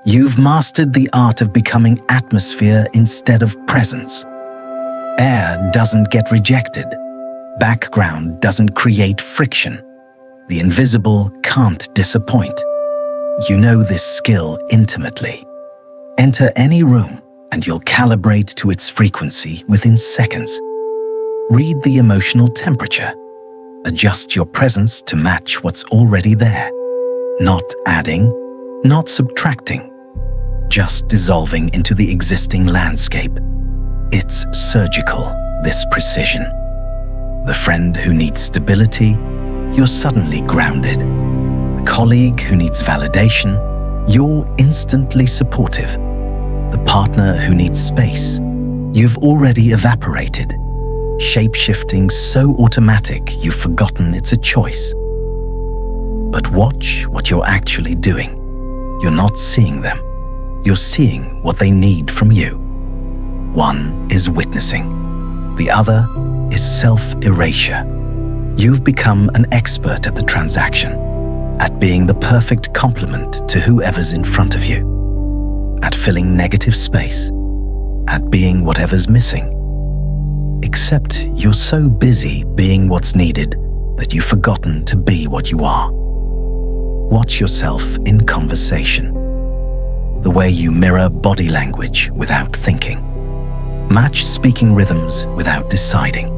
You've mastered the art of becoming atmosphere instead of presence. Air doesn't get rejected. Background doesn't create friction. The invisible can't disappoint. You know this skill intimately. Enter any room and you'll calibrate to its frequency within seconds. Read the emotional temperature. Adjust your presence to match what's already there. Not adding, not subtracting, just dissolving into the existing landscape. It's surgical, this precision. The friend who needs stability, you're suddenly grounded. The colleague who needs validation, you're instantly supportive. The partner who needs space, you've already evaporated. Shape-shifting so automatic you've forgotten it's a choice. But watch what you're actually doing. You're not seeing them. You're seeing what they need from you. One is witnessing. The other is self-erasure. You've become an expert at the transaction, at being the perfect complement to whoever's in front of you, at filling negative space, at being whatever's missing. Except you're so busy being what's needed that you've forgotten to be what you are. Watch yourself in conversation. The way you mirror body language without thinking. Match speaking rhythms without deciding.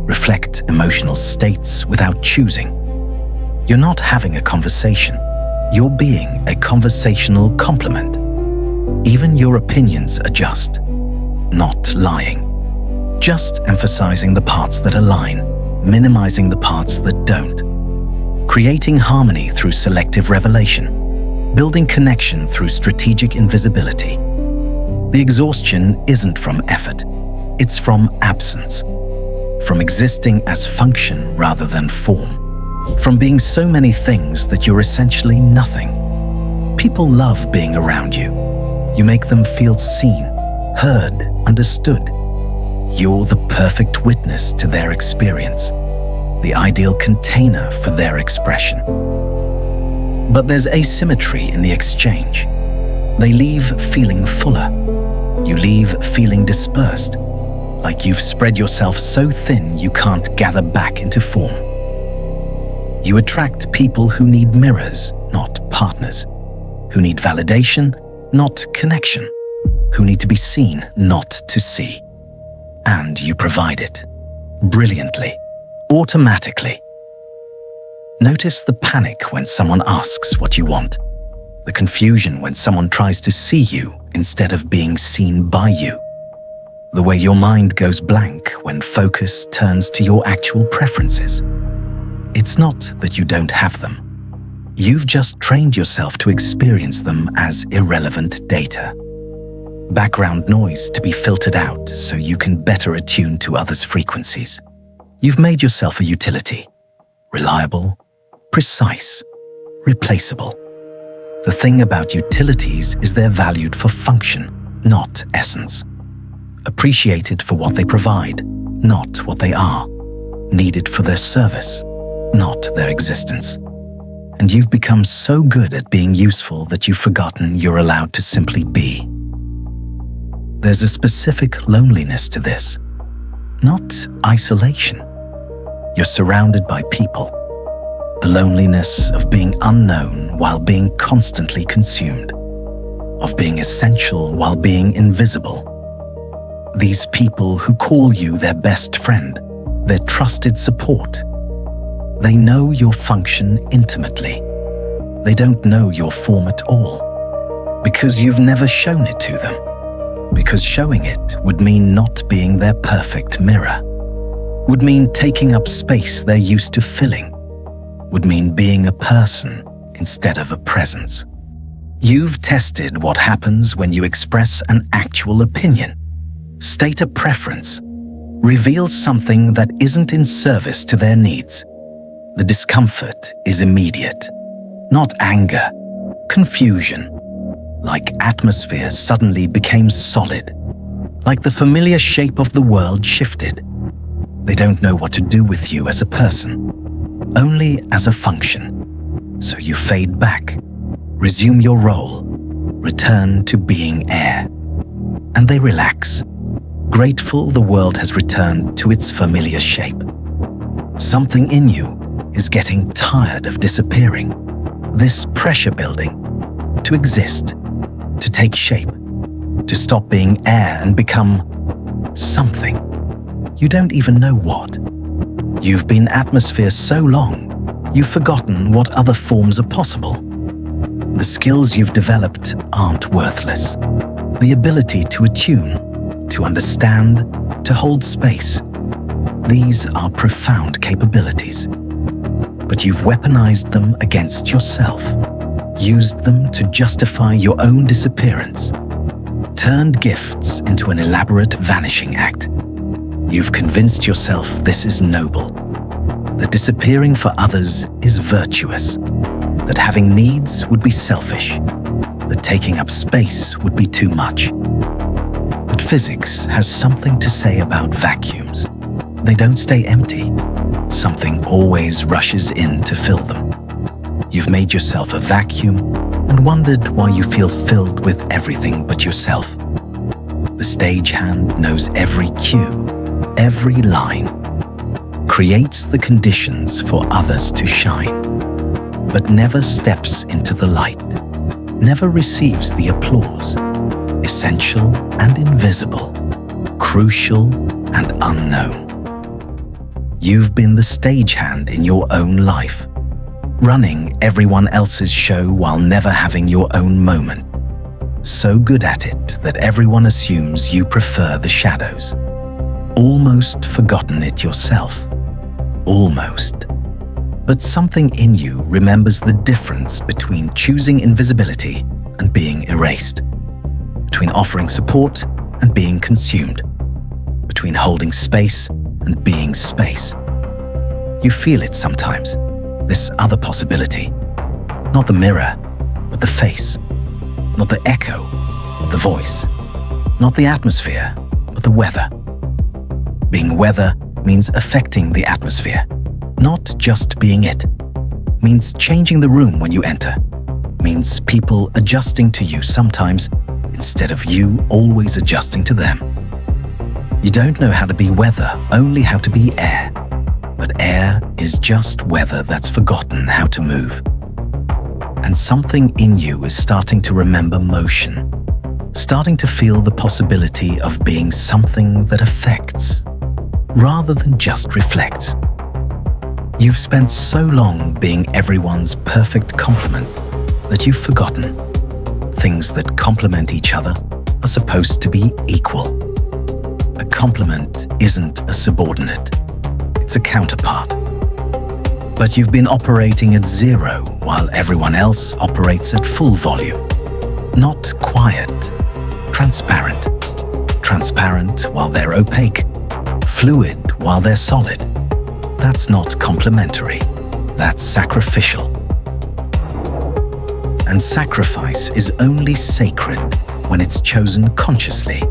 Reflect emotional states without choosing. You're not having a conversation. You're being a conversational complement. Even your opinions adjust. Not lying. Just emphasizing the parts that align, minimizing the parts that don't. Creating harmony through selective revelation. Building connection through strategic invisibility. The exhaustion isn't from effort. It's from absence. From existing as function rather than form. From being so many things that you're essentially nothing. People love being around you. You make them feel seen, heard, understood. You're the perfect witness to their experience, the ideal container for their expression. But there's asymmetry in the exchange. They leave feeling fuller. You leave feeling dispersed, like you've spread yourself so thin you can't gather back into form. You attract people who need mirrors, not partners, who need validation, not connection, who need to be seen, not to see. And you provide it, brilliantly, automatically. Notice the panic when someone asks what you want, the confusion when someone tries to see you instead of being seen by you, the way your mind goes blank when focus turns to your actual preferences. It's not that you don't have them. You've just trained yourself to experience them as irrelevant data. Background noise to be filtered out so you can better attune to others' frequencies. You've made yourself a utility, reliable, precise, replaceable. The thing about utilities is they're valued for function, not essence. Appreciated for what they provide, not what they are. Needed for their service, not their existence. And you've become so good at being useful that you've forgotten you're allowed to simply be. There's a specific loneliness to this, not isolation. You're surrounded by people. The loneliness of being unknown while being constantly consumed, of being essential while being invisible. These people who call you their best friend, their trusted support. They know your function intimately. They don't know your form at all, because you've never shown it to them. Because showing it would mean not being their perfect mirror, would mean taking up space they're used to filling, would mean being a person instead of a presence. You've tested what happens when you express an actual opinion, state a preference, reveal something that isn't in service to their needs. The discomfort is immediate, not anger, confusion. Like atmosphere suddenly became solid, like the familiar shape of the world shifted. They don't know what to do with you as a person, only as a function. So you fade back, resume your role, return to being air. And they relax, grateful the world has returned to its familiar shape. Something in you is getting tired of disappearing, this pressure building, to exist, to take shape, to stop being air and become something. You don't even know what. You've been atmosphere so long, you've forgotten what other forms are possible. The skills you've developed aren't worthless. The ability to attune, to understand, to hold space. These are profound capabilities. But you've weaponized them against yourself, used them to justify your own disappearance, turned gifts into an elaborate vanishing act. You've convinced yourself this is noble, that disappearing for others is virtuous, that having needs would be selfish, that taking up space would be too much. But physics has something to say about vacuums. They don't stay empty. Something always rushes in to fill them. You've made yourself a vacuum and wondered why you feel filled with everything but yourself. The stagehand knows every cue, every line, creates the conditions for others to shine, but never steps into the light, never receives the applause, essential and invisible, crucial and unknown. You've been the stagehand in your own life, running everyone else's show while never having your own moment. So good at it that everyone assumes you prefer the shadows. Almost forgotten it yourself. Almost. But something in you remembers the difference between choosing invisibility and being erased, between offering support and being consumed, between holding space and being space. You feel it sometimes, this other possibility. Not the mirror, but the face. Not the echo, but the voice. Not the atmosphere, but the weather. Being weather means affecting the atmosphere, not just being it. Means changing the room when you enter. Means people adjusting to you sometimes instead of you always adjusting to them. You don't know how to be weather, only how to be air. But air is just weather that's forgotten how to move. And something in you is starting to remember motion, starting to feel the possibility of being something that affects, rather than just reflects. You've spent so long being everyone's perfect complement that you've forgotten. Things that complement each other are supposed to be equal. A complement isn't a subordinate, it's a counterpart. But you've been operating at zero while everyone else operates at full volume. Not quiet, transparent. Transparent while they're opaque, fluid while they're solid. That's not complementary, that's sacrificial. And sacrifice is only sacred when it's chosen consciously,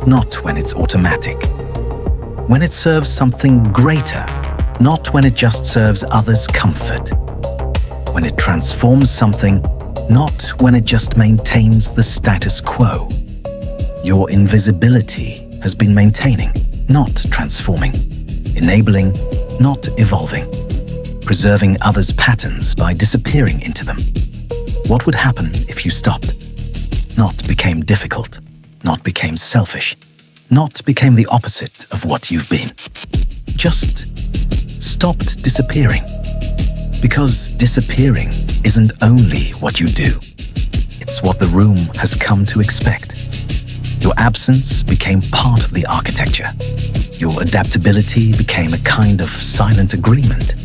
not when it's automatic. When it serves something greater, not when it just serves others' comfort. When it transforms something, not when it just maintains the status quo. Your invisibility has been maintaining, not transforming, enabling, not evolving, preserving others' patterns by disappearing into them. What would happen if you stopped? Not became difficult, not became selfish, not became the opposite of what you've been. Just stopped disappearing. Because disappearing isn't only what you do. It's what the room has come to expect. Your absence became part of the architecture. Your adaptability became a kind of silent agreement.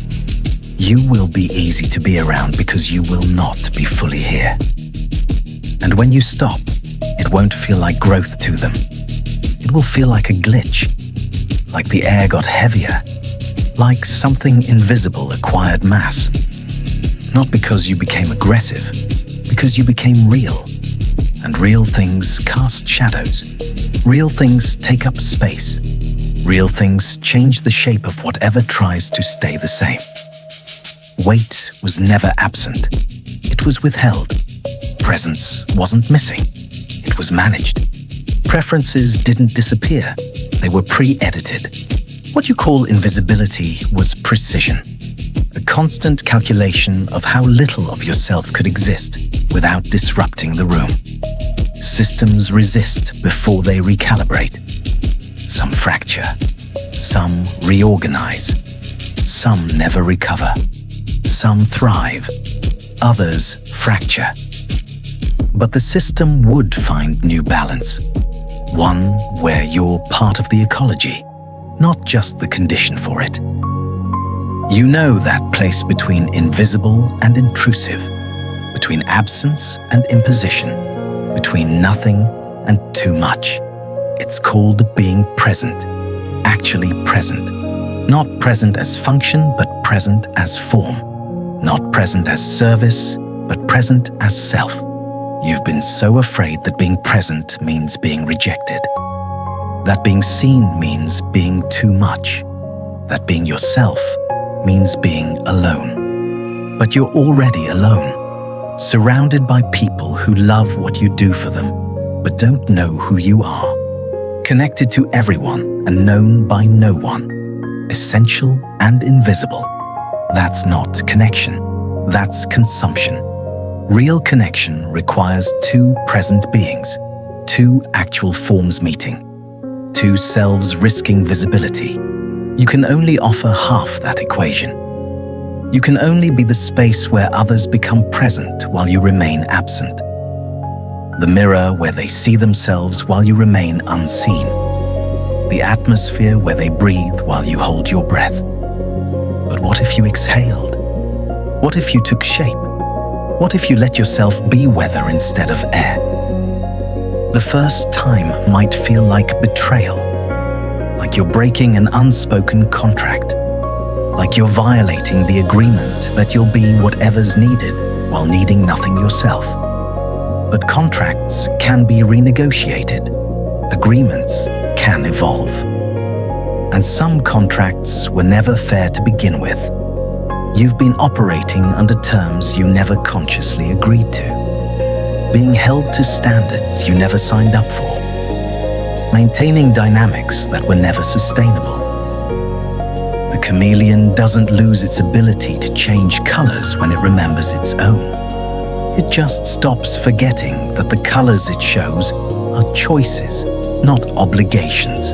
You will be easy to be around because you will not be fully here. And when you stop, it won't feel like growth to them. It will feel like a glitch, like the air got heavier, like something invisible acquired mass. Not because you became aggressive, because you became real. And real things cast shadows. Real things take up space. Real things change the shape of whatever tries to stay the same. Weight was never absent. It was withheld, Presence wasn't missing. It was managed. Preferences didn't disappear. They were pre-edited. What you call invisibility was precision. A constant calculation of how little of yourself could exist without disrupting the room. Systems resist before they recalibrate. Some fracture. Some reorganize. Some never recover. Some thrive. Others fracture. But the system would find new balance. One where you're part of the ecology, not just the condition for it. You know that place between invisible and intrusive, between absence and imposition, between nothing and too much. It's called being present, actually present. Not present as function, but present as form. Not present as service, but present as self. You've been so afraid that being present means being rejected. That being seen means being too much. That being yourself means being alone. But you're already alone, surrounded by people who love what you do for them, but don't know who you are. Connected to everyone and known by no one. Essential and invisible. That's not connection. That's consumption. Real connection requires two present beings, two actual forms meeting, two selves risking visibility. You can only offer half that equation. You can only be the space where others become present while you remain absent. The mirror where they see themselves while you remain unseen. The atmosphere where they breathe while you hold your breath. But what if you exhaled? What if you took shape? What if you let yourself be weather instead of air? The first time might feel like betrayal, like you're breaking an unspoken contract, like you're violating the agreement that you'll be whatever's needed while needing nothing yourself. But contracts can be renegotiated. Agreements can evolve. And some contracts were never fair to begin with. You've been operating under terms you never consciously agreed to, being held to standards you never signed up for, maintaining dynamics that were never sustainable. The chameleon doesn't lose its ability to change colors when it remembers its own. It just stops forgetting that the colors it shows are choices, not obligations.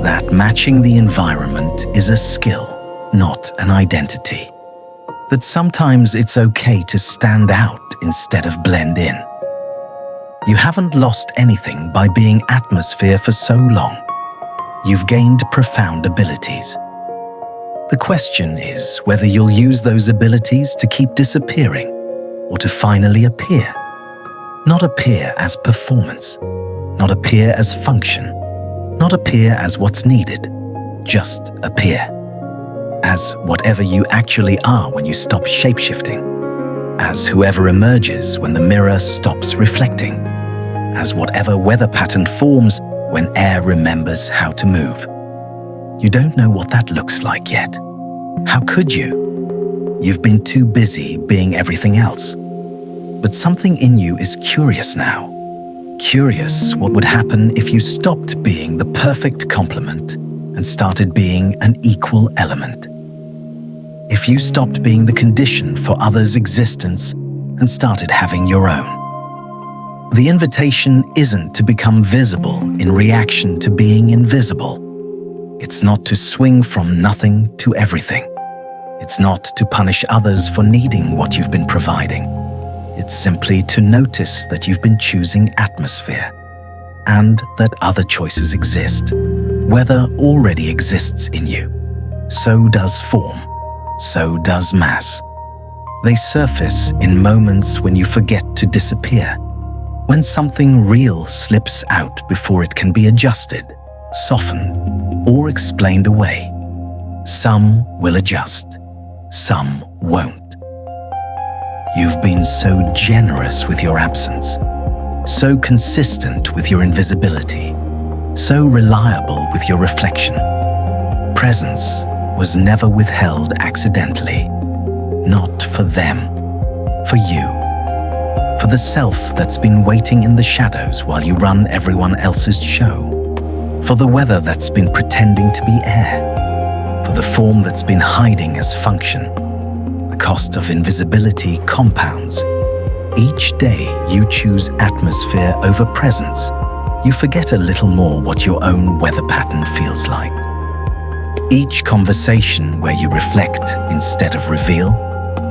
That matching the environment is a skill, not an identity. That sometimes it's okay to stand out instead of blend in. You haven't lost anything by being atmosphere for so long. You've gained profound abilities. The question is whether you'll use those abilities to keep disappearing or to finally appear. Not appear as performance, not appear as function, not appear as what's needed, just appear. As whatever you actually are when you stop shapeshifting, as whoever emerges when the mirror stops reflecting, as whatever weather pattern forms when air remembers how to move. You don't know what that looks like yet. How could you? You've been too busy being everything else. But something in you is curious now. Curious what would happen if you stopped being the perfect complement and started being an equal element. If you stopped being the condition for others' existence and started having your own. The invitation isn't to become visible in reaction to being invisible. It's not to swing from nothing to everything. It's not to punish others for needing what you've been providing. It's simply to notice that you've been choosing atmosphere and that other choices exist. Weather already exists in you. So does form. So does mass. They surface in moments when you forget to disappear, when something real slips out before it can be adjusted, softened, or explained away. Some will adjust, some won't. You've been so generous with your absence, so consistent with your invisibility, so reliable with your reflection. Presence was never withheld accidentally, not for them, for you, For the self that's been waiting in the shadows while you run everyone else's show. For the weather that's been pretending to be air. For the form that's been hiding as function. The cost of invisibility compounds. Each day you choose atmosphere over presence. You forget a little more what your own weather pattern feels like. Each conversation where you reflect instead of reveal,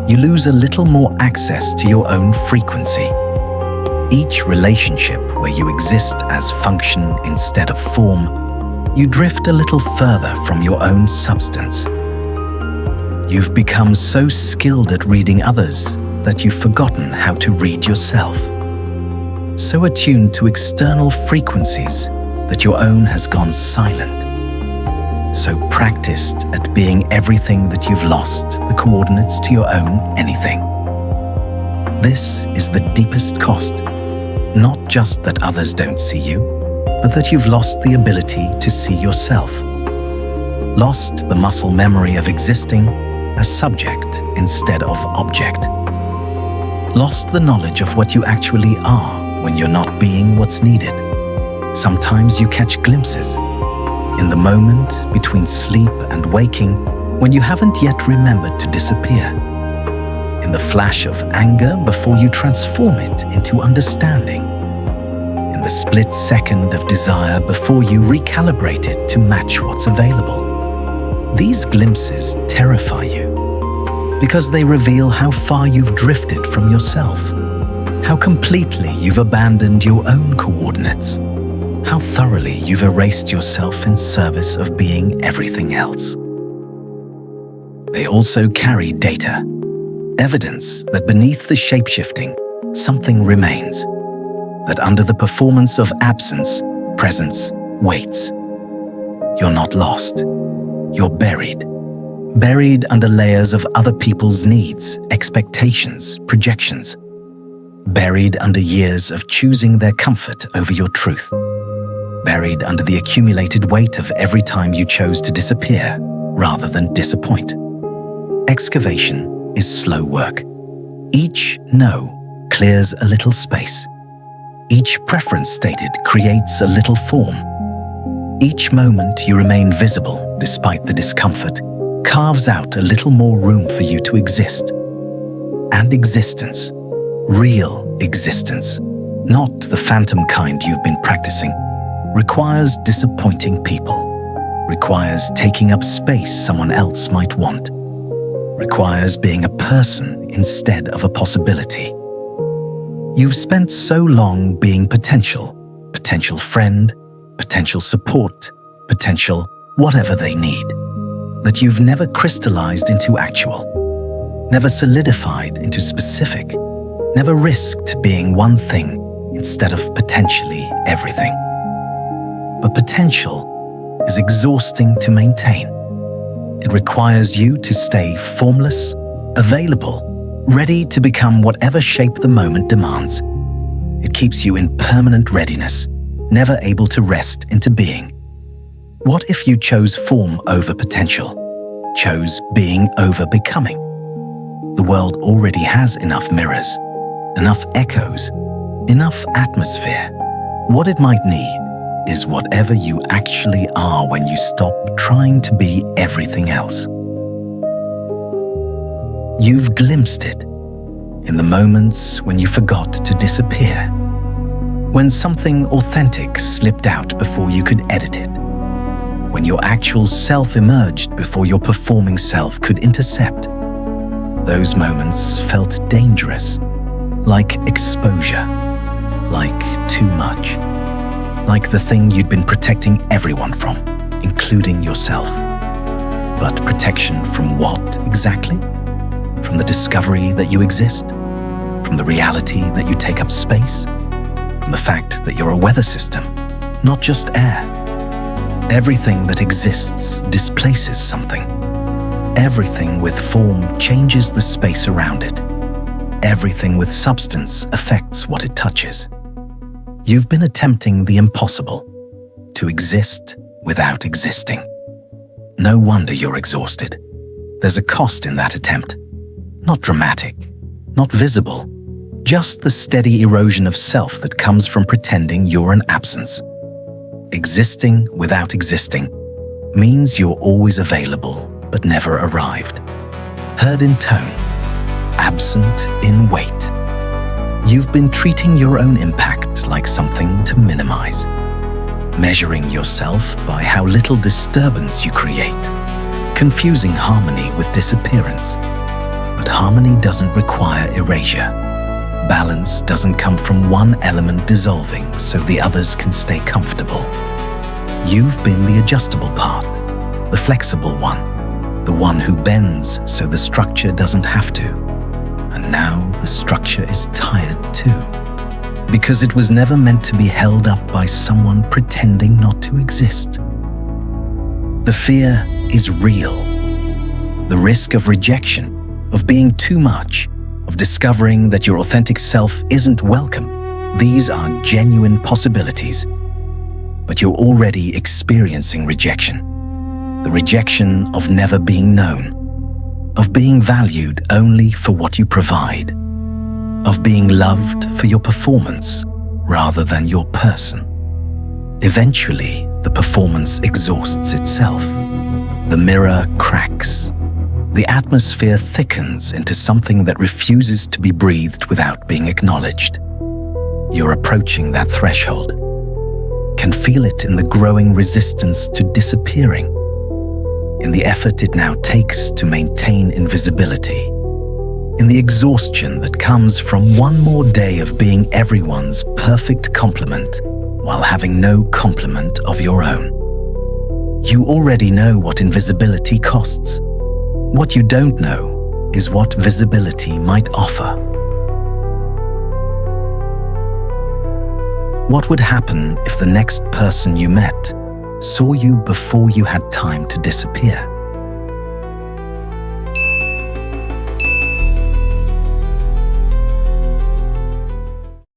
you lose a little more access to your own frequency. Each relationship where you exist as function instead of form, you drift a little further from your own substance. You've become so skilled at reading others that you've forgotten how to read yourself. So attuned to external frequencies that your own has gone silent. So practiced at being everything that you've lost the coordinates to your own anything. This is the deepest cost, not just that others don't see you, but that you've lost the ability to see yourself. Lost the muscle memory of existing as subject instead of object. Lost the knowledge of what you actually are when you're not being what's needed. Sometimes you catch glimpses in the moment between sleep and waking when you haven't yet remembered to disappear. In the flash of anger before you transform it into understanding. In the split second of desire before you recalibrate it to match what's available. These glimpses terrify you because they reveal how far you've drifted from yourself, how completely you've abandoned your own coordinates, how thoroughly you've erased yourself in service of being everything else. They also carry data, evidence that beneath the shapeshifting, something remains, that under the performance of absence, presence waits. You're not lost. You're buried. Buried under layers of other people's needs, expectations, projections. Buried under years of choosing their comfort over your truth. Buried under the accumulated weight of every time you chose to disappear rather than disappoint. Excavation is slow work. Each no clears a little space. Each preference stated creates a little form. Each moment you remain visible despite the discomfort carves out a little more room for you to exist. And existence, real existence, not the phantom kind you've been practicing, requires disappointing people, requires taking up space someone else might want, requires being a person instead of a possibility. You've spent so long being potential friend, potential support, potential whatever they need, that you've never crystallized into actual, never solidified into specific, never risked being one thing instead of potentially everything. But potential is exhausting to maintain. It requires you to stay formless, available, ready to become whatever shape the moment demands. It keeps you in permanent readiness, never able to rest into being. What if you chose form over potential, chose being over becoming? The world already has enough mirrors, enough echoes, enough atmosphere. What it might need is whatever you actually are when you stop trying to be everything else. You've glimpsed it in the moments when you forgot to disappear, when something authentic slipped out before you could edit it, when your actual self emerged before your performing self could intercept. Those moments felt dangerous, like exposure, like too much. Like the thing you'd been protecting everyone from, including yourself. But protection from what exactly? From the discovery that you exist? From the reality that you take up space? From the fact that you're a weather system, not just air? Everything that exists displaces something. Everything with form changes the space around it. Everything with substance affects what it touches. You've been attempting the impossible, to exist without existing. No wonder you're exhausted. There's a cost in that attempt. Not dramatic, not visible, just the steady erosion of self that comes from pretending you're an absence. Existing without existing means you're always available but never arrived. Heard in tone, absent in weight. You've been treating your own impact like something to minimize, measuring yourself by how little disturbance you create, confusing harmony with disappearance. But harmony doesn't require erasure. Balance doesn't come from one element dissolving so the others can stay comfortable. You've been the adjustable part, the flexible one, the one who bends so the structure doesn't have to. And now the structure is tired too, because it was never meant to be held up by someone pretending not to exist. The fear is real. The risk of rejection, of being too much, of discovering that your authentic self isn't welcome. These are genuine possibilities. But you're already experiencing rejection. The rejection of never being known, of being valued only for what you provide, of being loved for your performance rather than your person. Eventually, the performance exhausts itself. The mirror cracks. The atmosphere thickens into something that refuses to be breathed without being acknowledged. You're approaching that threshold. Can feel it in the growing resistance to disappearing, in the effort it now takes to maintain invisibility, in the exhaustion that comes from one more day of being everyone's perfect complement while having no complement of your own. You already know what invisibility costs. What you don't know is what visibility might offer. What would happen if the next person you met saw you before you had time to disappear?